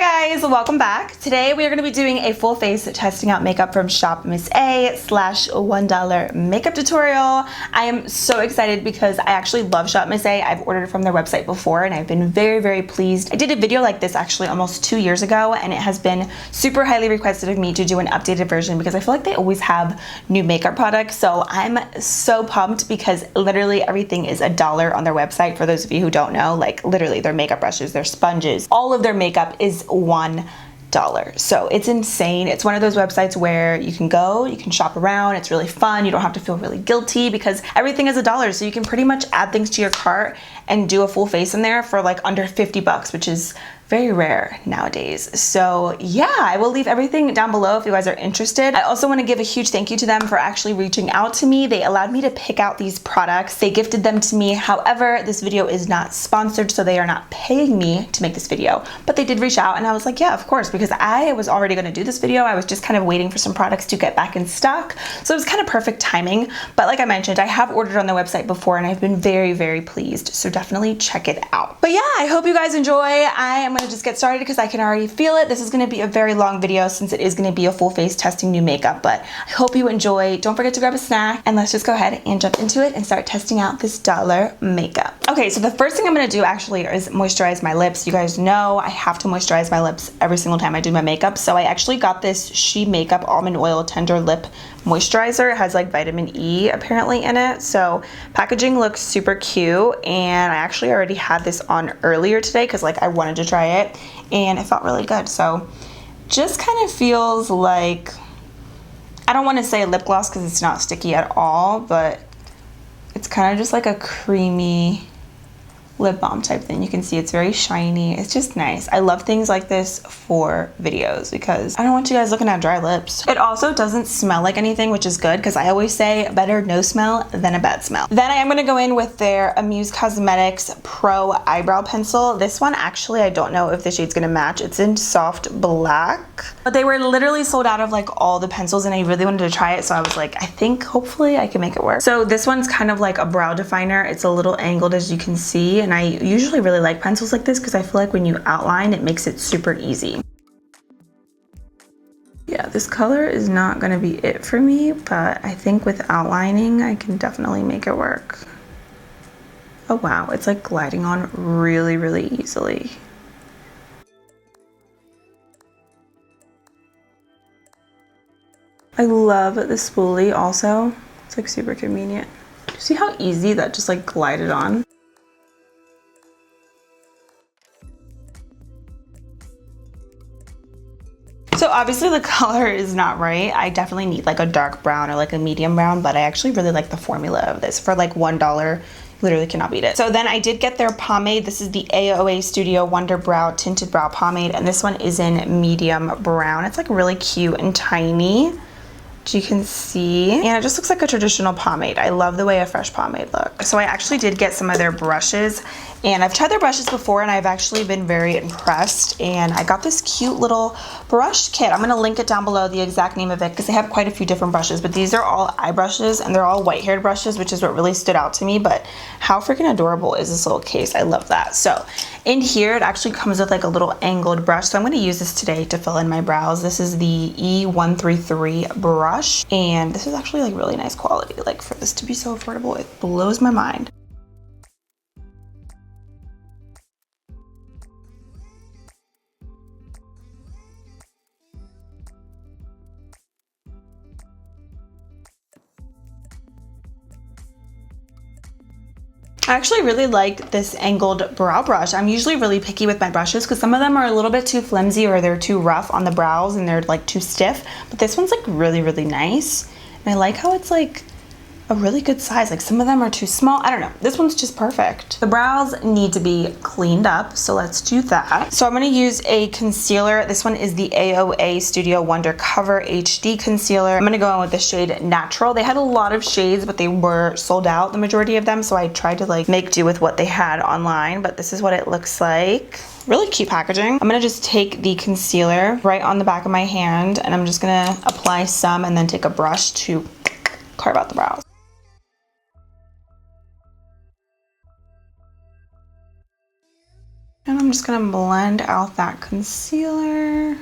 Hi guys, welcome back. Today we are going to be doing a full face testing out makeup from ShopMissA / $1 makeup tutorial. I am so excited because I actually love ShopMissA. I've ordered from their website before and I've been very pleased. I did a video like this actually almost 2 years ago and it has been super highly requested of me to do an updated version because I feel like they always have new makeup products. So I'm so pumped because literally everything is $1 on their website. For those of you who don't know, like literally their makeup brushes, their sponges, all of their makeup is $1. So it's insane. It's one of those websites where you can go, you can shop around, it's really fun, you don't have to feel really guilty because everything is $1, so you can pretty much add things to your cart and do a full face in there for like under 50 bucks, which is very rare nowadays. So yeah, I will leave everything down below if you guys are interested. I also want to give a huge thank you to them for actually reaching out to me. They allowed me to pick out these products. They gifted them to me. However, this video is not sponsored, so they are not paying me to make this video, but they did reach out and I was like, yeah, of course, because I was already going to do this video. I was just kind of waiting for some products to get back in stock. So it was kind of perfect timing. But like I mentioned, I have ordered on the website before and I've been very pleased. So definitely check it out. But yeah, I hope you guys enjoy. I am gonna just get started because I can already feel it. This is gonna be a very long video since it is gonna be a full face testing new makeup, but I hope you enjoy. Don't forget to grab a snack and let's just go ahead and jump into it and start testing out this $1 makeup. Okay, so the first thing I'm gonna do actually is moisturize my lips. You guys know I have to moisturize my lips every single time I do my makeup. So I actually got this She Makeup Almond Oil Tender Lip Moisturizer. It has like vitamin E apparently in it. So packaging looks super cute and I actually already had this on earlier today because like I wanted to try it and it felt really good. So just kind of feels like, I don't want to say lip gloss because it's not sticky at all, but it's kind of just like a creamy lip balm type thing. You can see it's very shiny. It's just nice. I love things like this for videos because I don't want you guys looking at dry lips. It also doesn't smell like anything, which is good because I always say better no smell than a bad smell. Then I am going to go in with their Amuse Cosmetics Pro Eyebrow Pencil. This one actually, I don't know if the shade's going to match. It's in soft black, but they were literally sold out of like all the pencils and I really wanted to try it. So I was like, I think hopefully I can make it work. So this one's kind of like a brow definer. It's a little angled as you can see. And I usually really like pencils like this because I feel like when you outline, it makes it super easy. Yeah, this color is not going to be it for me, but I think with outlining, I can definitely make it work. Oh wow, it's like gliding on really easily. I love the spoolie also. It's like super convenient. Do you see how easy that just like glided on? So obviously the color is not right. I definitely need like a dark brown or like a medium brown, but I actually really like the formula of this. For like $1, literally cannot beat it. So then I did get their pomade. This is the AOA Studio Wonder Brow Tinted Brow Pomade, and this one is in medium brown. It's like really cute and tiny, which you can see, and it just looks like a traditional pomade. I love the way a fresh pomade looks. So I actually did get some of their brushes, and I've tried their brushes before and I've actually been very impressed, and I got this cute little brush kit. I'm gonna link it down below, the exact name of it, because they have quite a few different brushes, but these are all eye brushes and they're all white haired brushes, which is what really stood out to me. But how freaking adorable is this little case? I love that. So in here, it actually comes with like a little angled brush. So I'm gonna use this today to fill in my brows. This is the E133 brush, and this is actually like really nice quality. Like for this to be so affordable, it blows my mind. I actually really like this angled brow brush. I'm usually really picky with my brushes because some of them are a little bit too flimsy or they're too rough on the brows and they're like too stiff, but this one's like really nice. And I like how it's like a really good size. Like some of them are too small. I don't know. This one's just perfect. The brows need to be cleaned up, so let's do that. So I'm going to use a concealer. This one is the AOA Studio Wonder Cover HD Concealer. I'm going to go in with the shade Natural. They had a lot of shades, but they were sold out, the majority of them, so I tried to like make do with what they had online, but this is what it looks like. Really cute packaging. I'm gonna just take the concealer right on the back of my hand and I'm just gonna apply some and then take a brush to carve out the brows. And I'm just gonna blend out that concealer.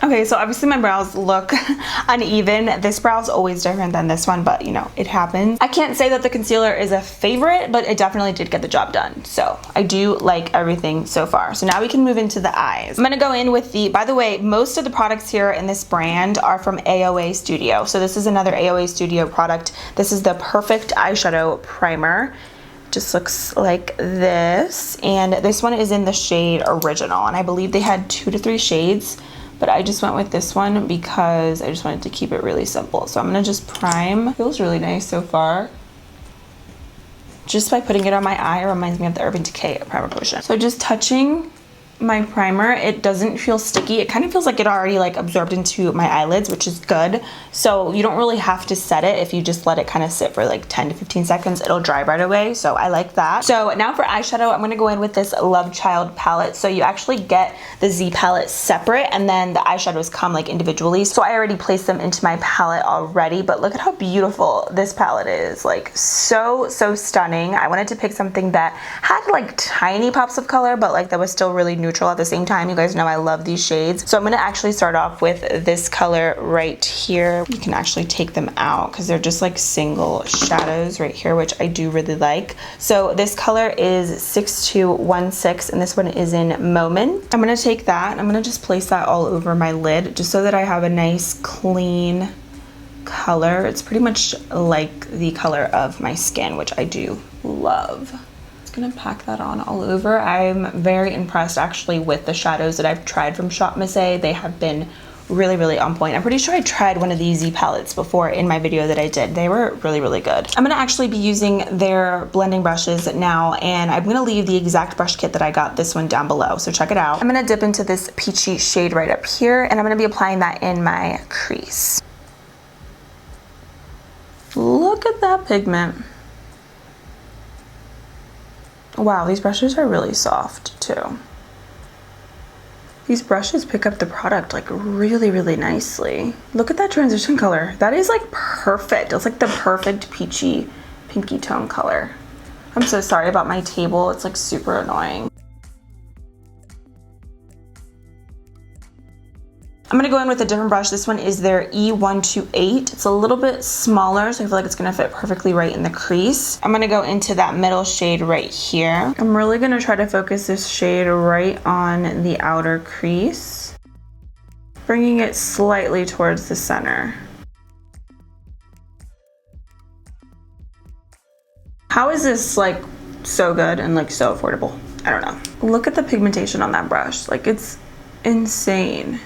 Okay, so obviously my brows look uneven. This brow is always different than this one, but you know, it happens. I can't say that the concealer is a favorite, but it definitely did get the job done. So I do like everything so far. So now we can move into the eyes. I'm gonna go in with the, by the way, most of the products here in this brand are from AOA Studio. So this is another AOA Studio product. This is the Perfect Eyeshadow Primer. Just looks like this. And this one is in the shade Original. And I believe they had 2 to 3 shades. But I just went with this one because I just wanted to keep it really simple. So I'm gonna just prime. Feels really nice so far. Just by putting it on my eye, it reminds me of the Urban Decay primer potion. So just touching my primer, it doesn't feel sticky. It kind of feels like it already like absorbed into my eyelids, which is good. So you don't really have to set it. If you just let it kind of sit for like 10 to 15 seconds, it'll dry right away. So I like that. So now for eyeshadow, I'm gonna go in with this Love Child palette. So you actually get the Z palette separate and then the eyeshadows come like individually. So I already placed them into my palette already, but look at how beautiful this palette is. Like so stunning. I wanted to pick something that had like tiny pops of color, but like that was still really neutral at the same time. You guys know I love these shades. So I'm gonna actually start off with this color right here. You can actually take them out because they're just like single shadows right here, which I do really like. So this color is 6216 and this one is in Moment. I'm gonna take that and I'm gonna just place that all over my lid just so that I have a nice clean color. It's pretty much like the color of my skin, which I do love. Gonna pack that on all over. I'm very impressed actually with the shadows that I've tried from ShopMissA. They have been really on point. I'm pretty sure I tried one of these Z palettes before in my video that I did. They were really good. I'm gonna actually be using their blending brushes now, and I'm gonna leave the exact brush kit that I got, this one, down below, so check it out. I'm gonna dip into this peachy shade right up here, and I'm gonna be applying that in my crease. Look at that pigment. Wow, these brushes are really soft too. These brushes pick up the product like really nicely. Look at that transition color. That is like perfect. It's like the perfect peachy, pinky tone color. I'm so sorry about my table. It's like super annoying. I'm gonna go in with a different brush. This one is their E128. It's a little bit smaller, so I feel like it's gonna fit perfectly right in the crease. I'm gonna go into that middle shade right here. I'm really gonna try to focus this shade right on the outer crease, bringing it slightly towards the center. How is this like so good and like so affordable? I don't know. Look at the pigmentation on that brush. Like it's insane.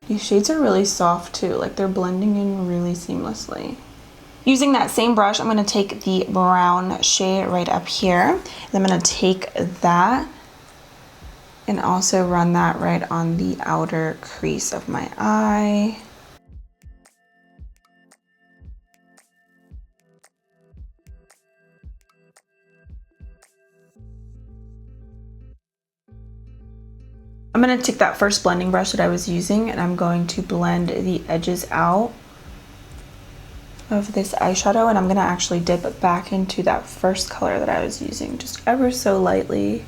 These shades are really soft too, like they're blending in really seamlessly. Using that same brush, I'm gonna take the brown shade right up here. And I'm gonna take that and also run that right on the outer crease of my eye. I'm gonna take that first blending brush that I was using and I'm going to blend the edges out of this eyeshadow, and I'm gonna actually dip it back into that first color that I was using just ever so lightly.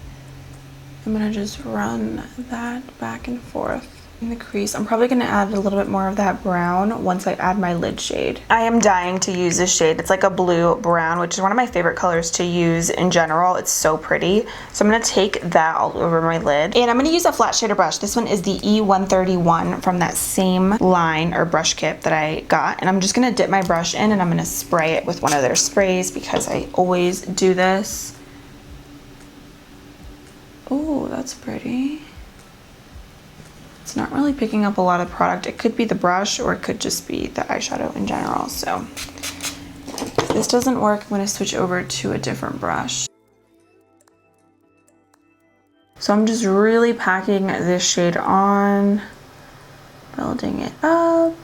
I'm gonna just run that back and forth in the crease. I'm probably gonna add a little bit more of that brown once I add my lid shade. I am dying to use this shade. It's like a blue brown, which is one of my favorite colors to use in general. It's so pretty. So I'm gonna take that all over my lid, and I'm gonna use a flat shader brush. This one is the E131 from that same line or brush kit that I got, and I'm just gonna dip my brush in and I'm gonna spray it with one of their sprays because I always do this. Oh, that's pretty. It's not really picking up a lot of product. It could be the brush or it could just be the eyeshadow in general. So if this doesn't work, I'm gonna switch over to a different brush. So I'm just really packing this shade on, building it up.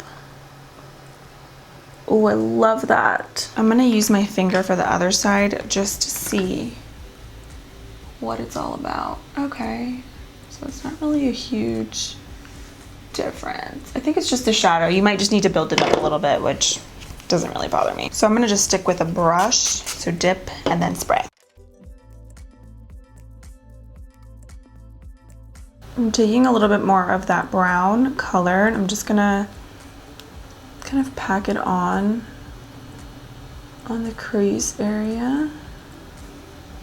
Oh, I love that. I'm gonna use my finger for the other side just to see what it's all about. Okay, so it's not really a huge difference. I think it's just the shadow. You might just need to build it up a little bit, which doesn't really bother me. So I'm gonna just stick with a brush. So dip and then spray. I'm taking a little bit more of that brown color and I'm just gonna kind of pack it on the crease area.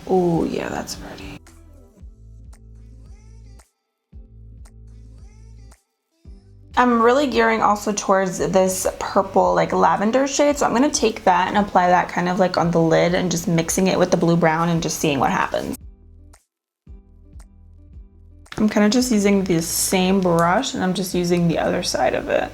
Oh yeah, that's pretty. I'm really gearing also towards this purple like lavender shade, so I'm gonna take that and apply that kind of like on the lid and just mixing it with the blue brown and just seeing what happens. I'm kind of just using the same brush and I'm just using the other side of it.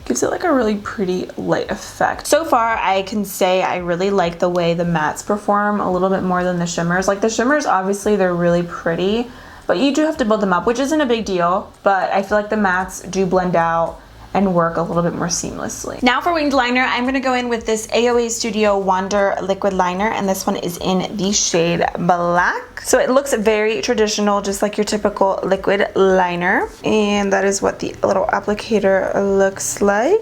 Gives it like a really pretty light effect. So far, I can say I really like the way the mattes perform a little bit more than the shimmers. Like the shimmers, obviously they're really pretty, but you do have to build them up, which isn't a big deal, but I feel like the mattes do blend out and work a little bit more seamlessly. Now for winged liner, I'm gonna go in with this AOA Studio Wander liquid liner, and this one is in the shade Black. So it looks very traditional, just like your typical liquid liner, and that is what the little applicator looks like.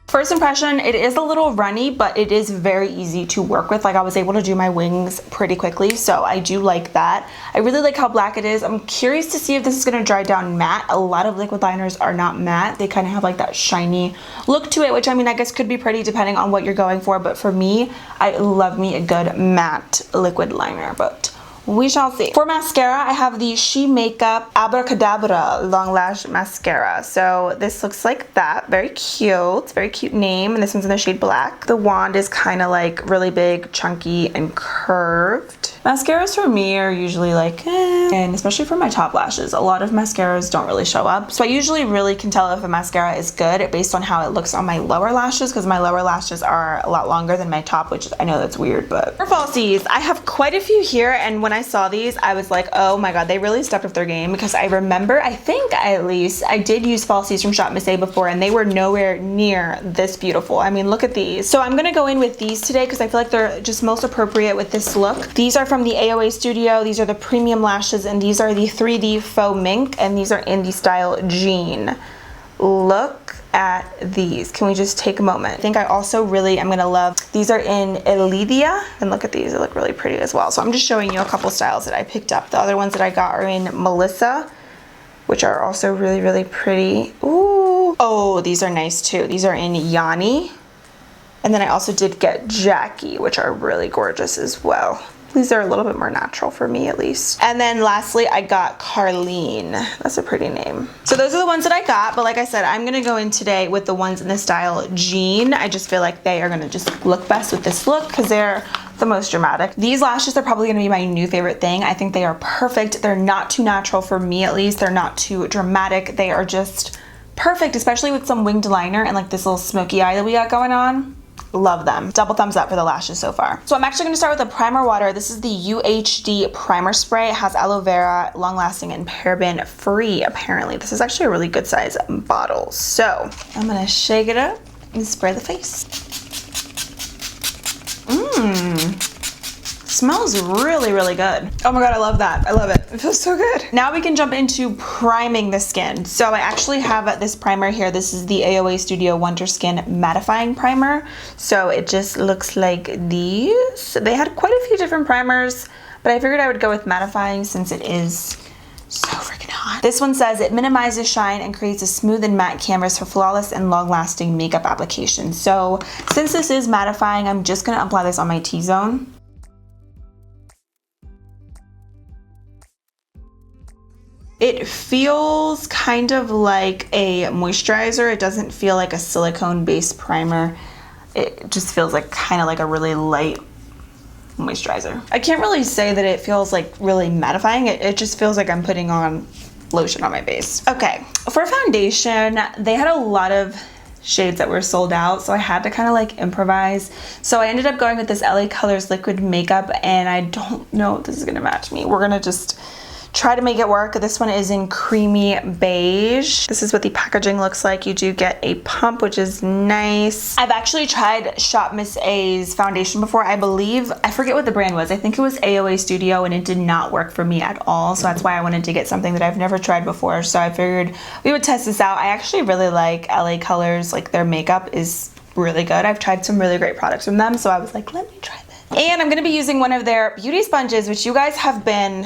First impression, it is a little runny, but it is very easy to work with. Like I was able to do my wings pretty quickly, so I do like that. I really like how black it is. I'm curious to see if this is gonna dry down matte. A lot of liquid liners are not matte. They kind of have like that shiny look to it, which I mean, I guess could be pretty depending on what you're going for, but for me, I love me a good matte liquid liner, but we shall see. For mascara, I have the She Makeup Abracadabra Long Lash Mascara. So this looks like that. Very cute. Very cute name. And this one's in the shade Black. The wand is kind of like really big, chunky, and curved. Mascaras for me are usually like, and especially for my top lashes, a lot of mascaras don't really show up. So I usually really can tell if a mascara is good based on how it looks on my lower lashes, because my lower lashes are a lot longer than my top, which I know that's weird, but. For falsies, I have quite a few here, and when I saw these, I was like, oh my god, they really stepped up their game, because I remember, I think at least, I did use falsies from ShopMissA before, and they were nowhere near this beautiful. I mean, look at these. So I'm gonna go in with these today, because I feel like they're just most appropriate with this look. These are from the AOA Studio. These are the premium lashes, and these are the 3D Faux Mink, and these are in the style Jean. Look at these. Can we just take a moment? I think I also really am gonna love, these are in Elydia, and look at these, they look really pretty as well. So I'm just showing you a couple styles that I picked up. The other ones that I got are in Melissa, which are also really, really pretty. Ooh. Oh, these are nice too. These are in Yanni. And then I also did get Jackie, which are really gorgeous as well. These are a little bit more natural for me, at least. And then lastly, I got Carlene. That's a pretty name. So those are the ones that I got, but like I said, I'm gonna go in today with the ones in the style Jean. I just feel like they are gonna just look best with this look because they're the most dramatic. These lashes are probably gonna be my new favorite thing. I think they are perfect. They're not too natural for me, at least. They're not too dramatic. They are just perfect, especially with some winged liner and like this little smoky eye that we got going on. Love them. Double thumbs up for the lashes so far. So I'm actually going to start with a primer water. This is the UHD Primer Spray. It has aloe vera, long lasting, and paraben free apparently. This is actually a really good size bottle. So I'm going to shake it up and spray the face. Smells really, really good. Oh my god, I love that. I love it. It feels so good. Now we can jump into priming the skin. So I actually have this primer here. This is the AOA Studio Wonder Skin Mattifying Primer. So it just looks like these. They had quite a few different primers, but I figured I would go with mattifying since it is so freaking hot. This one says it minimizes shine and creates a smooth and matte canvas for flawless and long-lasting makeup application. So since this is mattifying, I'm just gonna apply this on my T-zone. It feels kind of like a moisturizer. It doesn't feel like a silicone-based primer. It just feels like kind of like a really light moisturizer. I can't really say that it feels like really mattifying. It just feels like I'm putting on lotion on my face. Okay, for foundation, they had a lot of shades that were sold out, so I had to kind of like improvise. So I ended up going with this LA Colors liquid makeup, and I don't know if this is gonna match me. We're gonna just try to make it work. This one is in creamy beige. This is what the packaging looks like. You do get a pump, which is nice. I've actually tried ShopMissA's foundation before. I believe, I forget what the brand was. I think it was AOA Studio, and it did not work for me at all. So that's why I wanted to get something that I've never tried before. So I figured we would test this out. I actually really like LA Colors. Like, their makeup is really good. I've tried some really great products from them. So I was like, let me try this. And I'm gonna be using one of their beauty sponges, which you guys have been,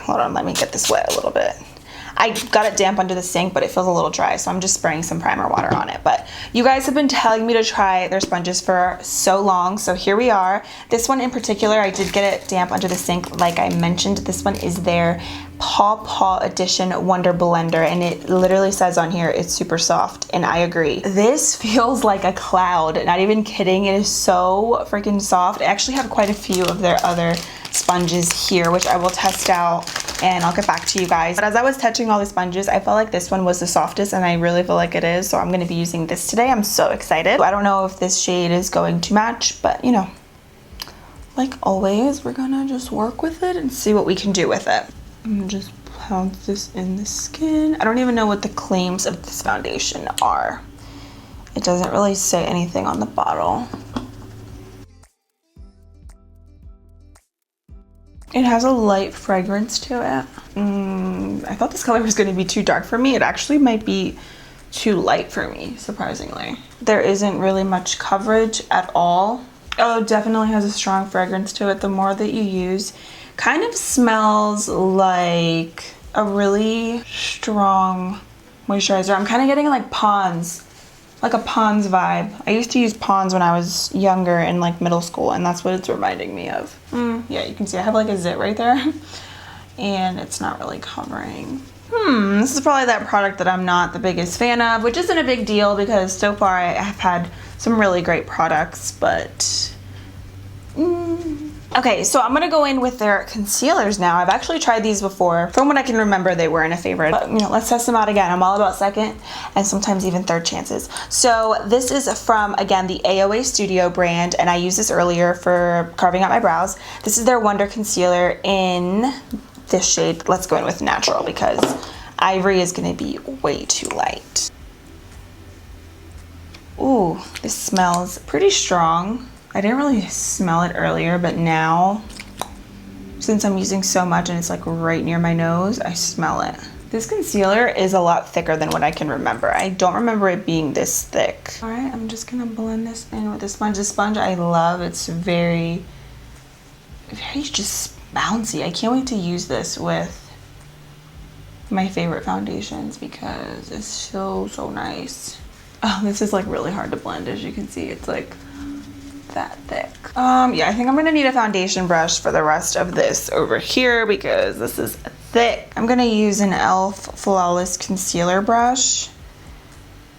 hold on, let me get this wet a little bit. I got it damp under the sink, but it feels a little dry, so I'm just spraying some primer water on it. But you guys have been telling me to try their sponges for so long, so here we are. This one in particular, I did get it damp under the sink, like I mentioned. This one is their Paw Edition Wonder Blender, and it literally says on here it's super soft, and I agree. This feels like a cloud, not even kidding. It is so freaking soft. I actually have quite a few of their other sponges here, which I will test out and I'll get back to you guys. But as I was touching all the sponges, I felt like this one was the softest, and I really feel like it is, so I'm going to be using this today. I'm so excited. I don't know if this shade is going to match, but you know, like always, we're gonna just work with it and see what we can do with it. I'm gonna just pounce this in the skin. I don't even know what the claims of this foundation are. It doesn't really say anything on the bottle. It has a light fragrance to it. I thought this color was going to be too dark for me. It actually might be too light for me, surprisingly. There isn't really much coverage at all. Oh, it definitely has a strong fragrance to it the more that you use. Kind of smells like a really strong moisturizer. I'm kind of getting like Pond's, like a Pond's vibe. I used to use Pond's when I was younger in like middle school, and that's what it's reminding me of. Yeah, you can see I have like a zit right there and it's not really covering. This is probably that product that I'm not the biggest fan of, which isn't a big deal because so far I have had some really great products, but okay, so I'm gonna go in with their concealers now. I've actually tried these before. From what I can remember, they weren't a favorite, but you know, let's test them out again. I'm all about second and sometimes even third chances. So this is from, again, the AOA Studio brand, and I used this earlier for carving out my brows. This is their Wonder Concealer in this shade. Let's go in with Natural because Ivory is gonna be way too light. Ooh, this smells pretty strong. I didn't really smell it earlier, but now, since I'm using so much and it's like right near my nose, I smell it. This concealer is a lot thicker than what I can remember. I don't remember it being this thick. All right, I'm just gonna blend this in with the sponge. The sponge I love. It's very just bouncy. I can't wait to use this with my favorite foundations because it's so nice. Oh, this is like really hard to blend. As you can see, it's like that thick. Yeah, I think I'm gonna need a foundation brush for the rest of this over here because this is thick. I'm gonna use an e.l.f. Flawless Concealer brush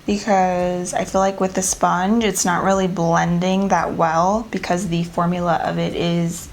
because I feel like with the sponge, it's not really blending that well because the formula of it is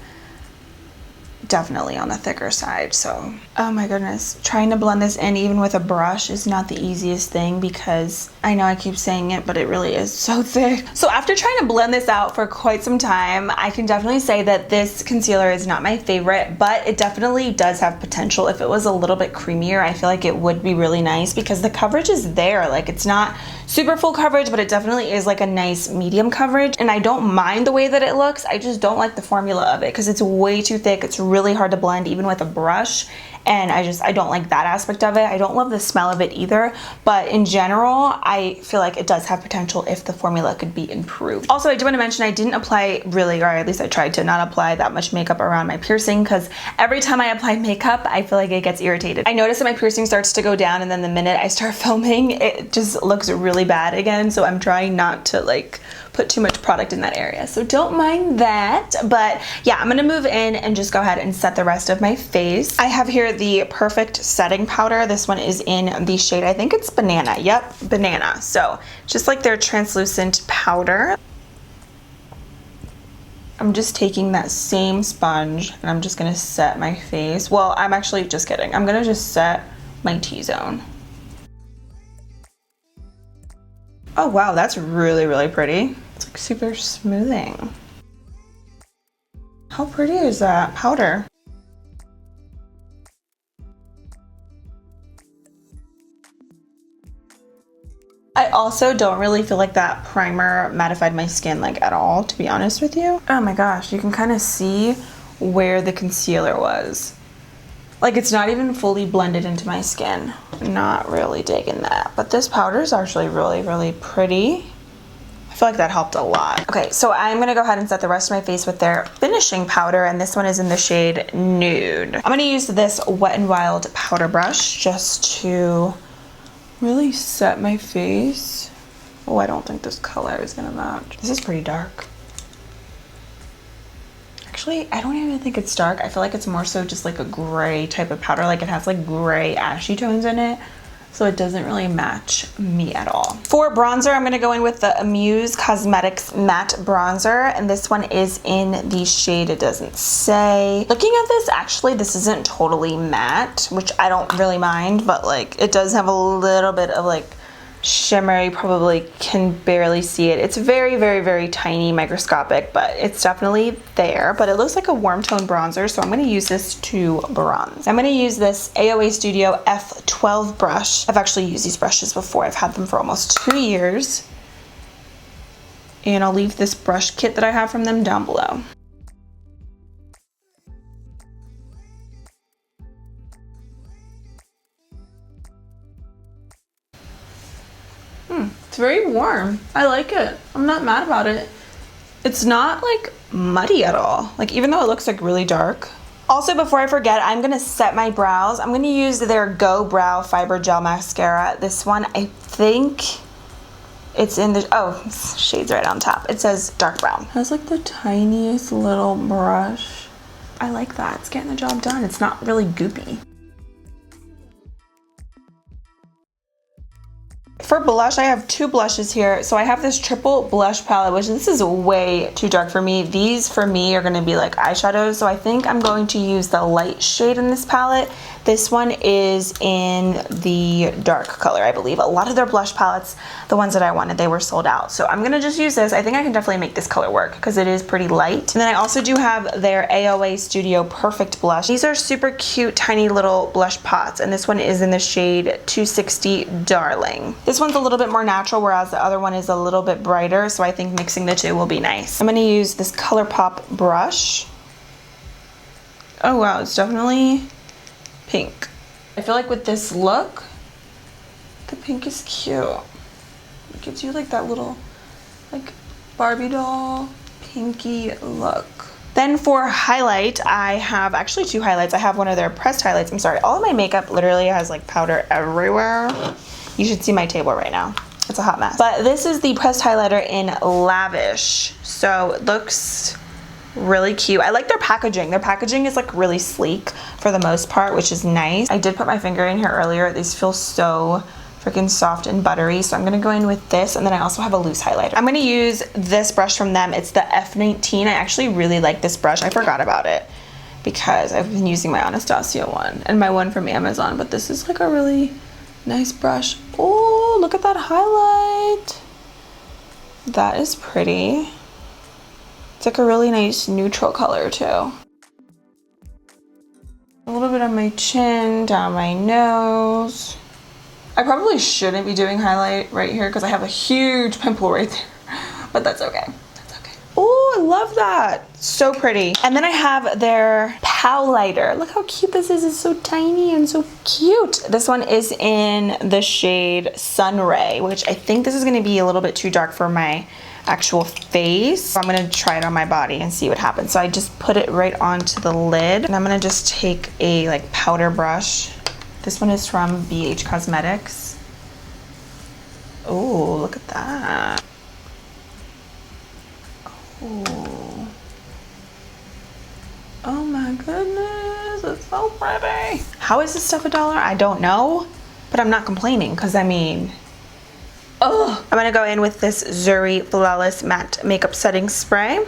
definitely on the thicker side. So, oh my goodness, trying to blend this in even with a brush is not the easiest thing because I know I keep saying it, but it really is so thick. So after trying to blend this out for quite some time, I can definitely say that this concealer is not my favorite, but it definitely does have potential. If it was a little bit creamier, I feel like it would be really nice because the coverage is there. Like, it's not super full coverage, but it definitely is like a nice medium coverage, and I don't mind the way that it looks. I just don't like the formula of it because it's way too thick. It's really hard to blend even with a brush, and I don't like that aspect of it. I don't love the smell of it either, but in general, I feel like it does have potential if the formula could be improved. Also, I do want to mention I didn't apply really, or at least I tried to not apply that much makeup around my piercing because every time I apply makeup, I feel like it gets irritated. I notice that my piercing starts to go down, and then the minute I start filming, it just looks really bad again, so I'm trying not to like put too much product in that area, so don't mind that. But yeah, I'm gonna move in and just go ahead and set the rest of my face. I have here the Perfect Setting Powder. This one is in the shade, I think it's Banana. Yep, Banana. So just like their translucent powder. I'm just taking that same sponge and I'm just gonna set my face. Well, I'm actually just kidding. I'm gonna just set my T-zone. Oh wow, that's really, really pretty. It's like super smoothing. How pretty is that powder? I also don't really feel like that primer mattified my skin like at all, to be honest with you. Oh my gosh, you can kind of see where the concealer was. Like it's not even fully blended into my skin. Not really digging that, but this powder is actually really, really pretty. I feel like that helped a lot. Okay, so I'm gonna go ahead and set the rest of my face with their finishing powder, and this one is in the shade Nude. I'm gonna use this Wet n Wild powder brush just to really set my face. Oh, I don't think this color is gonna match. This is pretty dark. Actually, I don't even think it's dark. I feel like it's more so just like a gray type of powder. Like it has like gray ashy tones in it. So it doesn't really match me at all. For bronzer, I'm gonna go in with the Amuse Cosmetics Matte Bronzer, and this one is in the shade, it doesn't say. Looking at this, actually, this isn't totally matte, which I don't really mind, but like it does have a little bit of like shimmer. You probably can barely see it. It's very, very, very tiny, microscopic, but it's definitely there. But it looks like a warm tone bronzer, so I'm going to use this to bronze. I'm going to use this AOA Studio F12 brush. I've actually used these brushes before. I've had them for almost 2 years. And I'll leave this brush kit that I have from them down below. It's very warm. I like it. I'm not mad about it. It's not like muddy at all. Like even though it looks like really dark. Also, before I forget, I'm gonna set my brows. I'm gonna use their Go Brow Fiber Gel Mascara. This one, I think it's in the, oh, shade's right on top. It says dark brown. It has like the tiniest little brush. I like that. It's getting the job done. It's not really goopy. For blush, I have 2 blushes here. So I have this triple blush palette, which this is way too dark for me. These for me are gonna be like eyeshadows. So I think I'm going to use the light shade in this palette. This one is in the dark color, I believe. A lot of their blush palettes, the ones that I wanted, they were sold out. So I'm gonna just use this. I think I can definitely make this color work because it is pretty light. And then I also do have their AOA Studio Perfect Blush. These are super cute, tiny little blush pots. And this one is in the shade 260 Darling. This one's a little bit more natural, whereas the other one is a little bit brighter. So I think mixing the two will be nice. I'm gonna use this ColourPop brush. Oh wow, it's definitely pink. I feel like with this look, the pink is cute. It gives you like that little like Barbie doll pinky look. Then for highlight, I have actually 2 highlights. I have one of their pressed highlights. I'm sorry, all of my makeup literally has like powder everywhere. You should see my table right now. It's a hot mess. But this is the pressed highlighter in Lavish. So it looks really cute. I like their packaging. Their packaging is like really sleek for the most part, which is nice. I did put my finger in here earlier. These feel so freaking soft and buttery. So I'm gonna go in with this, and then I also have a loose highlighter. I'm gonna use this brush from them. It's the F19. I actually really like this brush. I forgot about it because I've been using my Anastasia one and my one from Amazon, but this is like a really nice brush. Oh, look at that highlight. That is pretty. It's like a really nice neutral color too. A little bit on my chin, down my nose. I probably shouldn't be doing highlight right here because I have a huge pimple right there, but that's okay. That's okay. Oh, I love that. So pretty. And then I have their Powlighter. Look how cute this is. It's so tiny and so cute. This one is in the shade Sunray, which I think this is going to be a little bit too dark for my actual face. So I'm gonna try it on my body and see what happens. So I just put it right onto the lid, and I'm gonna just take a like powder brush. This one is from BH Cosmetics. Oh, look at that. Oh. Oh my goodness, it's so pretty. How is this stuff $1? I don't know, but I'm not complaining because I mean, oh, I'm gonna go in with this Zuri Flawless Matte Makeup Setting Spray.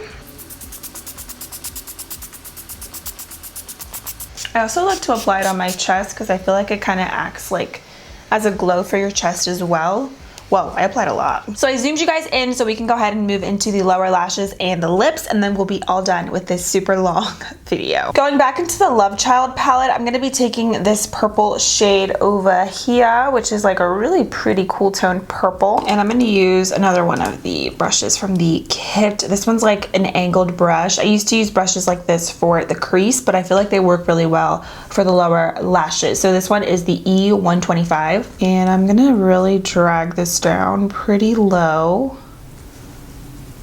I also like to apply it on my chest because I feel like it kind of acts like as a glow for your chest as well, Whoa, I applied a lot. So I zoomed you guys in so we can go ahead and move into the lower lashes and the lips, and then we'll be all done with this super long video. Going back into the Love Child palette, I'm gonna be taking this purple shade over here, which is like a really pretty cool tone purple. And I'm gonna use another one of the brushes from the kit. This one's like an angled brush. I used to use brushes like this for the crease, but I feel like they work really well for the lower lashes. So this one is the E125, and I'm gonna really drag this down pretty low.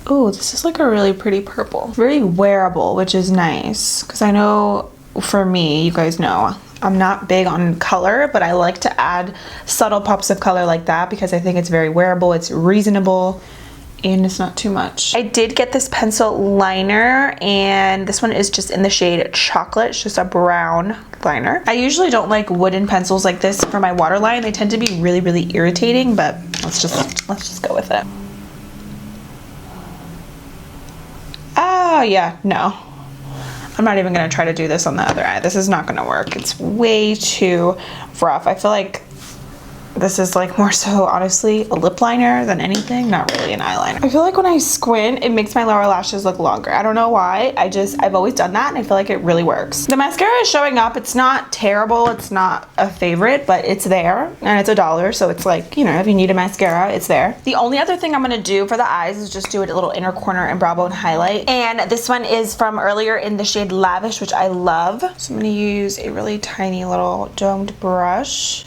Oh, this is like a really pretty purple. Very wearable, which is nice, because I know for me, you guys know, I'm not big on color, but I like to add subtle pops of color like that because I think it's very wearable, it's reasonable, and it's not too much. I did get this pencil liner, and this one is just in the shade Chocolate. It's just a brown liner. I usually don't like wooden pencils like this for my waterline. They tend to be really, really irritating, but let's just go with it. Oh yeah, no. I'm not even gonna try to do this on the other eye. This is not gonna work. It's way too rough. I feel like this is like more so honestly a lip liner than anything, not really an eyeliner. I feel like when I squint, it makes my lower lashes look longer. I don't know why. I've always done that, and I feel like it really works. The mascara is showing up. It's not terrible. It's not a favorite, but it's there, and it's $1, so it's like, you know, if you need a mascara, it's there. The only other thing I'm gonna do for the eyes is just do a little inner corner and brow bone highlight, and this one is from earlier in the shade Lavish, which I love. So I'm gonna use a really tiny little domed brush.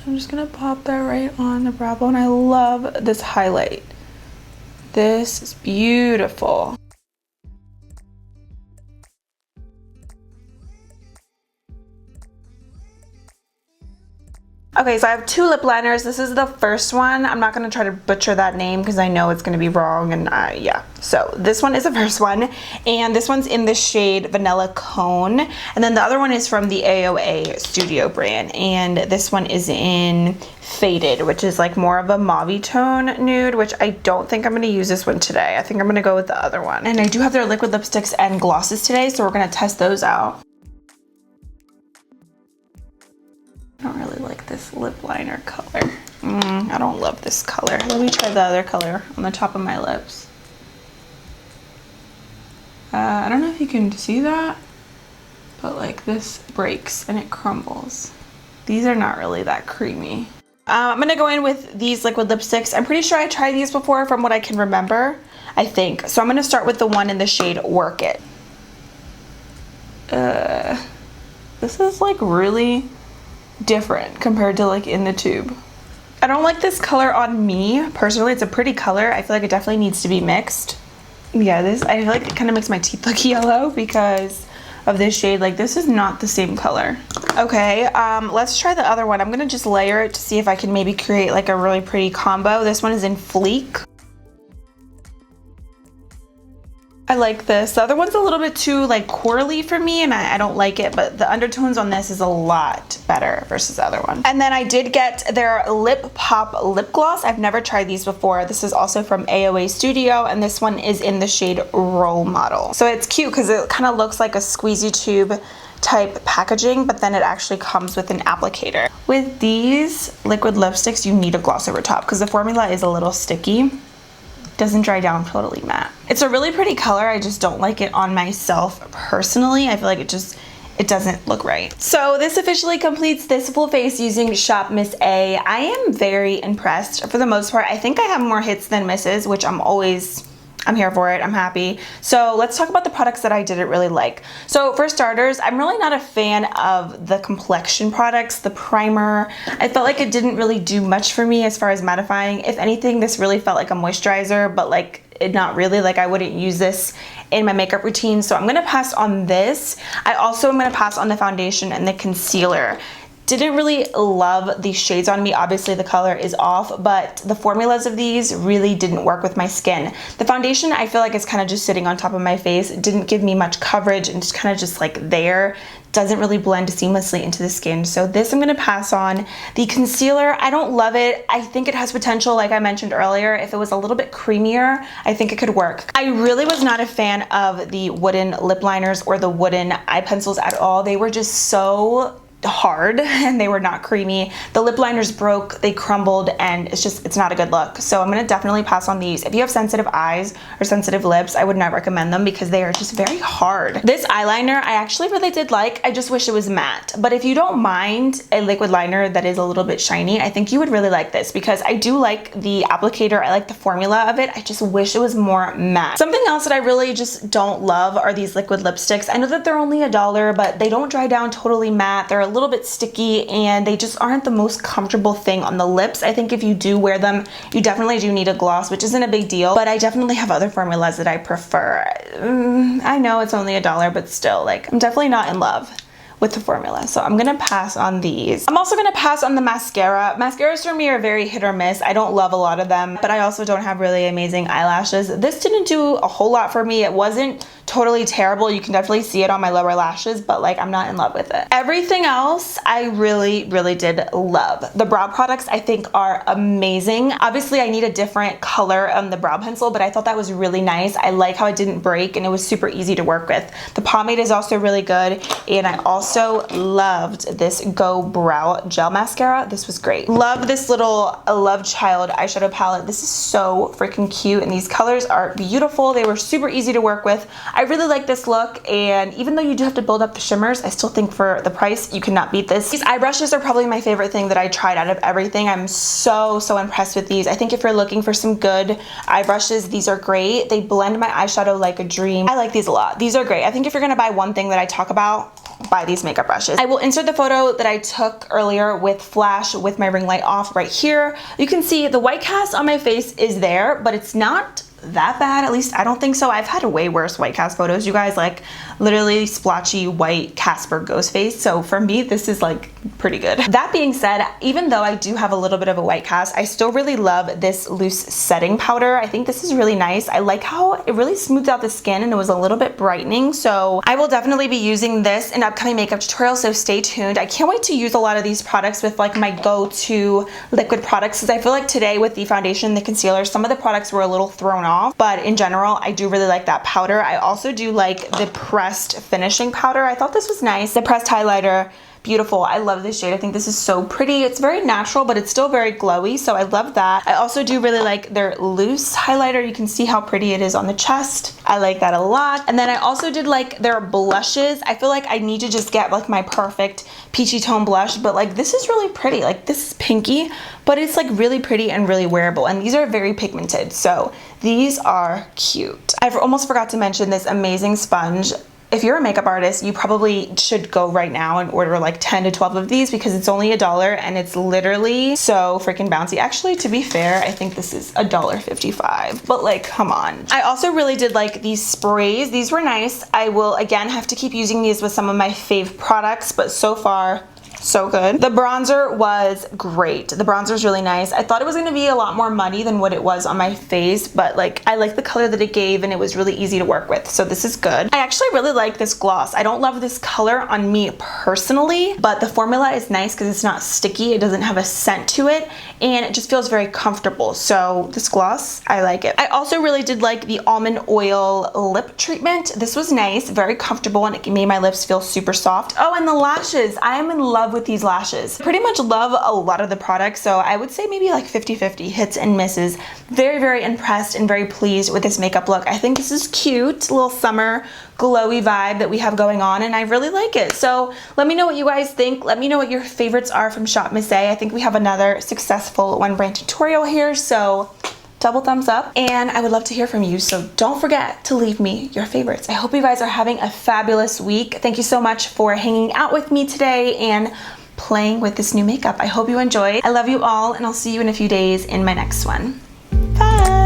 I'm just gonna pop that right on the brow bone. I love this highlight. This is beautiful. Okay, so I have two lip liners. This is the first one. I'm not gonna try to butcher that name because I know it's gonna be wrong, and yeah. So this one is the first one, and this one's in the shade Vanilla Cone, and then the other one is from the AOA Studio brand, and this one is in Faded, which is like more of a mauve tone nude, which I don't think I'm gonna use this one today. I think I'm gonna go with the other one. And I do have their liquid lipsticks and glosses today, so we're gonna test those out. I don't really like this lip liner color. I don't love this color. Let me try the other color on the top of my lips. I don't know if you can see that, but like this breaks and it crumbles. These are not really that creamy. I'm gonna go in with these liquid lipsticks. I'm pretty sure I tried these before from what I can remember, I think. So I'm gonna start with the one in the shade Work It. This is like really different compared to like in the tube. I don't like this color on me personally. It's a pretty color. I feel like it definitely needs to be mixed. Yeah, this, I feel like it kind of makes my teeth look yellow because of this shade. Like, this is not the same color. Okay, let's try the other one. I'm gonna just layer it to see if I can maybe create like a really pretty combo. This one is in Fleek. I like this. The other one's a little bit too like corally for me, and I don't like it, but the undertones on this is a lot better versus the other one. And then I did get their Lip Pop lip gloss. I've never tried these before. This is also from AOA Studio, and this one is in the shade Role Model. So it's cute because it kind of looks like a squeezy tube type packaging, but then it actually comes with an applicator. With these liquid lipsticks, you need a gloss over top because the formula is a little sticky. Doesn't dry down totally matte. It's a really pretty color. I just don't like it on myself personally. I feel like it doesn't look right. So this officially completes this full face using ShopMissA. I am very impressed for the most part. I think I have more hits than misses, which I'm here for it. I'm happy. So let's talk about the products that I didn't really like. So for starters, I'm really not a fan of the complexion products. The primer, I felt like it didn't really do much for me as far as mattifying. If anything, this really felt like a moisturizer, but like not really. Like, I wouldn't use this in my makeup routine. So I'm gonna pass on this. I also am gonna pass on the foundation and the concealer. Didn't really love these shades on me. Obviously the color is off, but the formulas of these really didn't work with my skin. The foundation, I feel like it's kind of just sitting on top of my face. It didn't give me much coverage and it's kind of just like there. Doesn't really blend seamlessly into the skin. So this I'm gonna pass on. The concealer, I don't love it. I think it has potential, like I mentioned earlier. If it was a little bit creamier, I think it could work. I really was not a fan of the wooden lip liners or the wooden eye pencils at all. They were just so hard and they were not creamy. The lip liners broke, they crumbled, and it's not a good look. So I'm gonna definitely pass on these. If you have sensitive eyes or sensitive lips, I would not recommend them because they are just very hard. This eyeliner I actually really did like. I just wish it was matte. But if you don't mind a liquid liner that is a little bit shiny, I think you would really like this because I do like the applicator. I like the formula of it. I just wish it was more matte. Something else that I really just don't love are these liquid lipsticks. I know that they're only $1, but they don't dry down totally matte. They're a little bit sticky and they just aren't the most comfortable thing on the lips. I think if you do wear them, you definitely do need a gloss, which isn't a big deal, but I definitely have other formulas that I prefer. I know it's only $1, but still, like, I'm definitely not in love with the formula, so I'm gonna pass on these. I'm also gonna pass on the mascara. Mascaras for me are very hit or miss. I don't love a lot of them, but I also don't have really amazing eyelashes. This didn't do a whole lot for me. It wasn't totally terrible. You can definitely see it on my lower lashes, but like, I'm not in love with it. Everything else I really did love. The brow products I think are amazing. Obviously I need a different color on the brow pencil, but I thought that was really nice. I like how it didn't break and it was super easy to work with. The pomade is also really good, and I also loved this Go Brow Gel Mascara. This was great. Love this little Love Child eyeshadow palette. This is so freaking cute, and these colors are beautiful. They were super easy to work with. I really like this look, and even though you do have to build up the shimmers, I still think for the price, you cannot beat this. These eye brushes are probably my favorite thing that I tried out of everything. I'm so impressed with these. I think if you're looking for some good eye brushes, these are great. They blend my eyeshadow like a dream. I like these a lot. These are great. I think if you're gonna buy one thing that I talk about, buy these makeup brushes. I will insert the photo that I took earlier with flash with my ring light off right here. You can see the white cast on my face is there, but it's not that bad. At least I don't think so. I've had way worse white cast photos, you guys, like literally splotchy white Casper ghost face. So for me, this is like pretty good. That being said, even though I do have a little bit of a white cast, I still really love this loose setting powder. I think this is really nice. I like how it really smoothed out the skin and it was a little bit brightening. So I will definitely be using this in upcoming makeup tutorials, so stay tuned. I can't wait to use a lot of these products with like my go-to liquid products, because I feel like today with the foundation, the concealer, some of the products were a little thrown off, but in general, I do really like that powder. I also do like the pressed finishing powder. I thought this was nice. The pressed highlighter, beautiful. I love this shade. I think this is so pretty. It's very natural, but it's still very glowy, so I love that. I also do really like their loose highlighter. You can see how pretty it is on the chest. I like that a lot. And then I also did like their blushes. I feel like I need to just get like my perfect peachy tone blush, but like this is really pretty. Like this is pinky, but it's like really pretty and really wearable, and these are very pigmented, so these are cute. I almost forgot to mention this amazing sponge. If you're a makeup artist, you probably should go right now and order like 10 to 12 of these, because it's only $1 and it's literally so freaking bouncy. Actually, to be fair, I think this is $1.55, but like, come on. I also really did like these sprays. These were nice. I will again have to keep using these with some of my fave products, but so far, so good. The bronzer was great. The bronzer is really nice. I thought it was going to be a lot more muddy than what it was on my face, but like I like the color that it gave, and it was really easy to work with, so this is good. I actually really like this gloss. I don't love this color on me personally, but the formula is nice because it's not sticky. It doesn't have a scent to it, and it just feels very comfortable. So this gloss, I like it. I also really did like the almond oil lip treatment. This was nice, very comfortable, and it made my lips feel super soft. Oh, and the lashes. I am in love with these lashes. Pretty much love a lot of the products, so I would say maybe like 50-50 hits and misses. Very impressed and very pleased with this makeup look. I think this is cute, a little summer glowy vibe that we have going on, and I really like it. So let me know what you guys think. Let me know what your favorites are from ShopMissA. I think we have another successful one brand tutorial here, so double thumbs up, and I would love to hear from you, so don't forget to leave me your favorites. I hope you guys are having a fabulous week. Thank you so much for hanging out with me today and playing with this new makeup. I hope you enjoyed. I love you all, and I'll see you in a few days in my next one. Bye!